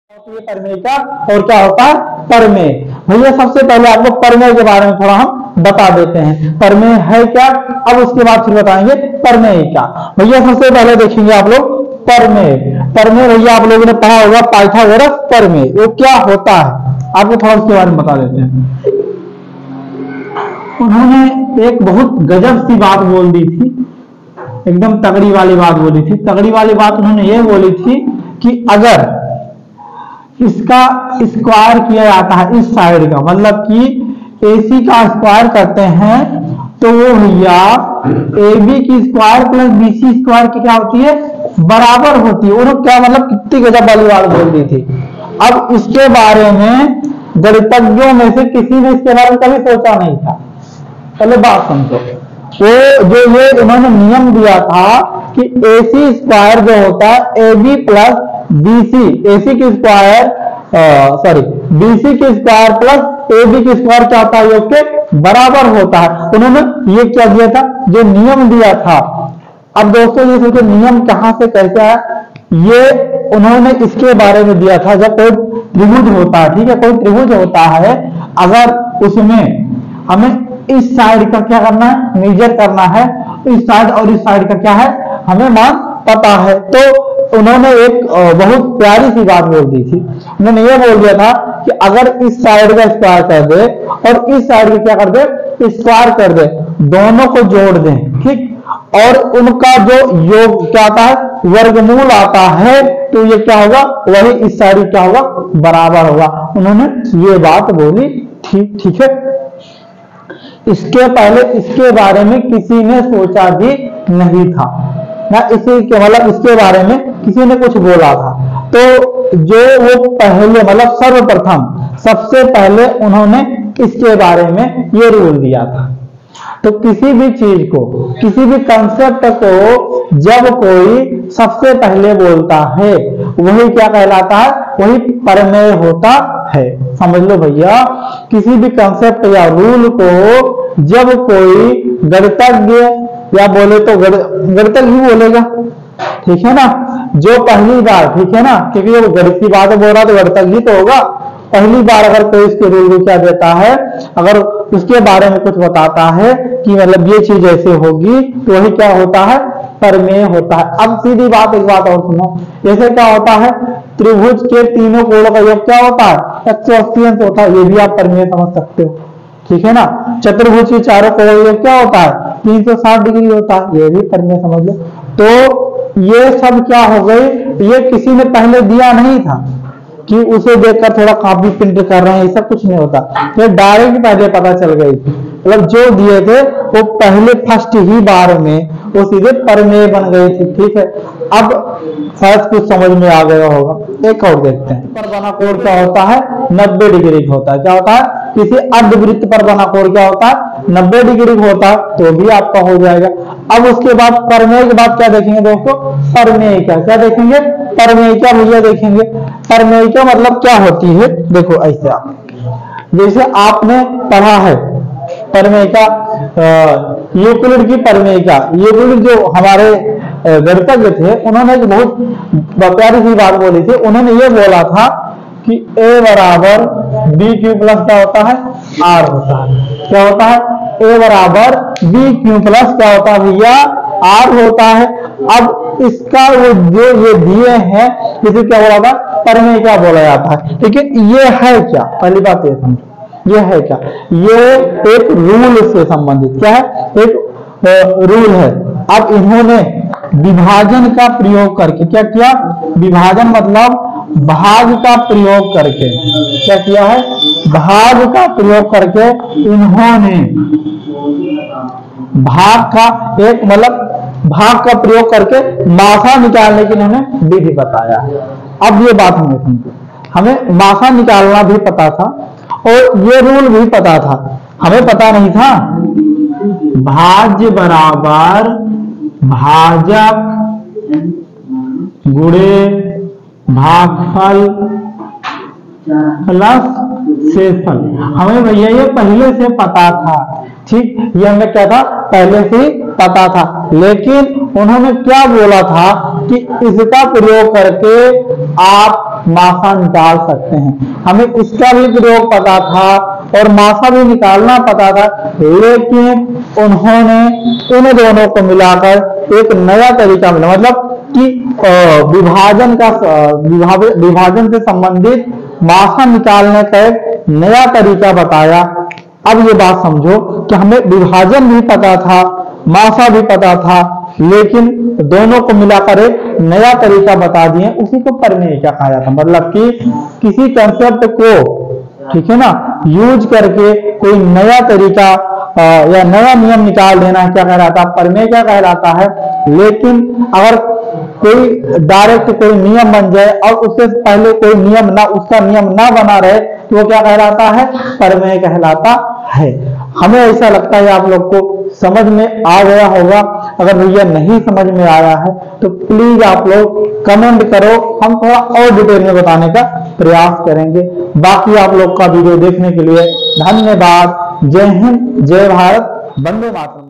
ये प्रमेय का और क्या होता है प्रमेय। भैया सबसे पहले आप लोग प्रमेय के बारे में थोड़ा हम बता देते हैं, प्रमेय है क्या, अब उसके बाद फिर बताएंगे प्रमेय क्या। भैया सबसे पहले देखेंगे आप लोग प्रमेय। प्रमेय भैया आप लोगों ने पढ़ा होगा पाइथागोरस प्रमेय, वो क्या होता है आपको थोड़ा उसके बारे में बता देते हैं। उन्होंने एक बहुत गजब सी बात बोल दी थी, एकदम तगड़ी वाली बात बोली थी। तगड़ी वाली बात उन्होंने ये बोली थी कि अगर इसका स्क्वायर किया जाता है, इस साइड का मतलब कि AC का स्क्वायर करते हैं तो वो भैया AB की स्क्वायर प्लस BC स्क्वायर की क्या होती है, बराबर होती है। उन्होंने क्या मतलब कितनी गजब वाली बात बोल दी थी। अब इसके बारे में गणितज्ञों में से किसी ने इसके बारे में कभी सोचा नहीं था। पहले बात समझो, वो जो ये उन्होंने नियम दिया था कि AC स्क्वायर जो होता है AB प्लस BC, AC की स्क्वायर BC की स्क्वायर प्लस AB की स्क्वायर क्या होता है, योग के बराबर होता है। उन्होंने ये क्या दिया था, जो नियम दिया था। अब दोस्तों ये सोचो नियम कहां से कैसे है, ये उन्होंने इसके बारे में दिया था जब कोई त्रिभुज होता है, ठीक है, कोई त्रिभुज होता है, अगर उसमें हमें इस साइड का क्या करना है, मेजर करना है, इस साइड और इस साइड का क्या है हमें मान पता है, तो उन्होंने एक बहुत प्यारी सी बात बोल दी थी। उन्होंने ये बोल दिया था कि अगर इस साइड का स्क्वायर कर दे और इस साइड का क्या कर दे, स्क्वायर कर दे, दोनों को जोड़ दें, ठीक, और उनका जो योग क्या आता है, वर्गमूल आता है, तो ये क्या होगा, वही इस साइड क्या होगा, बराबर होगा। उन्होंने ये बात बोली थी, ठीक है। इसके पहले इसके बारे में किसी ने सोचा भी नहीं था ना, इसी के मतलब इसके बारे में किसी ने कुछ बोला था। तो जो वो पहले मतलब सर्वप्रथम सबसे पहले उन्होंने इसके बारे में ये रूल दिया था। तो किसी भी चीज को, किसी भी कंसेप्ट को जब कोई सबसे पहले बोलता है वही क्या कहलाता है, वही प्रमेय होता है। समझ लो भैया, किसी भी कंसेप्ट या रूल को जब कोई गणितज्ञ या बोले तो गणितज्ञ ही बोलेगा, ठीक है ना, जो पहली बार, ठीक है ना, क्योंकि वो गणित की बात बोल रहा तो गणितज्ञ ही तो होगा। पहली बार अगर कोई इसके रूल को क्या देता है, अगर उसके बारे में कुछ बताता है कि मतलब ये चीज ऐसे होगी, तो वही क्या होता है, प्रमेय होता है। अब सीधी बात, एक बात और सुनो, जैसे क्या होता है, त्रिभुज के तीनों कोणों का योग क्या होता है, 180 अंश होता है, ये भी आप प्रमेय समझ सकते हो, ठीक है ना। चतुर्भुज के चारों कोणों का योग क्या होता है, 360 डिग्री होता है, ये भी प्रमेय समझ लो। तो ये सब क्या हो गई, ये किसी ने पहले दिया नहीं था कि उसे देखकर थोड़ा कॉपी प्रिंट कर रहे हैं, ये सब कुछ नहीं होता, ये डायरेक्ट पहले पता चल गई थी। मतलब जो दिए थे वो पहले फर्स्ट ही बार में वो सीधे प्रमेय बन गई थी, ठीक है। अब शायद कुछ समझ में आ गया होगा। एक और देखते हैं, पर बना कोण क्या होता है, 90 डिग्री होता है। क्या होता है, किसी अर्धवृत्त पर बना कोण क्या होता है, 90 डिग्री होता है, तो भी आपका हो जाएगा। अब उसके बाद प्रमेय के बाद क्या देखेंगे दोस्तों, प्रमेय क्या देखेंगे, प्रमेय क्या भैया देखेंगे। प्रमेय क्या मतलब क्या होती है, देखो ऐसे आप जैसे आपने पढ़ा है प्रमेय का, यूक्लिड की प्रमेय का, यूक्लिड जो हमारे गणितज्ञ थे, उन्होंने एक बहुत प्यारी सी बात बोली थी। उन्होंने ये बोला था कि A बराबर BQ प्लस क्या होता है, R होता है। क्या होता है, A बराबर BQ प्लस क्या होता है भैया, R होता है। अब इसका वो जो ये दिए हैं, इसे क्या बोला था, प्रमेय क्या बोला जाता है। लेकिन ये है क्या, पहली बात ये समझो, ये है क्या, ये एक रूल से संबंधित, क्या है, एक रूल है। अब इन्होंने विभाजन का प्रयोग करके क्या किया, विभाजन मतलब भाग का प्रयोग करके, क्या किया है, भाग का प्रयोग करके इन्होंने भाग का एक मतलब भाग का प्रयोग करके मासा निकालने की इन्होंने विधि बताया है। अब ये बात हमें समझो, हमें मासा निकालना भी पता था और ये रूल भी पता था, हमें पता नहीं था भाज्य बराबर भाजक गुणे भागफल प्लस शेषफल। हमें भैया ये पहले से पता था, ठीक, ये हमें क्या था, पहले से पता था। लेकिन उन्होंने क्या बोला था कि इसका प्रयोग करके आप मासा निकाल सकते हैं। हमें इसका भी प्रयोग पता था और मासा भी निकालना पता था, लेकिन उन्होंने इन दोनों को मिलाकर एक नया तरीका मिला, मतलब कि विभाजन से संबंधित मासा निकालने का एक नया तरीका बताया। अब ये बात समझो कि हमें विभाजन भी पता था, मासा भी पता था, लेकिन दोनों को मिलाकर एक नया तरीका बता दिए, उसी को प्रमेय क्या कहा जाता है। मतलब कि किसी कंसेप्ट को, ठीक है ना, यूज करके कोई नया तरीका या नया नियम निकाल देना क्या कहलाता है, प्रमेय क्या कहलाता है। लेकिन अगर कोई डायरेक्ट कोई नियम बन जाए और उससे पहले कोई नियम ना, उसका नियम ना बना रहे, तो वो क्या कहलाता है, प्रमेय कहलाता है। हमें ऐसा लगता है आप लोग को समझ में आ गया होगा। अगर भैया नहीं समझ में आया है तो प्लीज आप लोग कमेंट करो, हम थोड़ा और डिटेल में बताने का प्रयास करेंगे। बाकी आप लोग का वीडियो देखने के लिए धन्यवाद। जय हिंद, जय भारत, वंदे मातरम।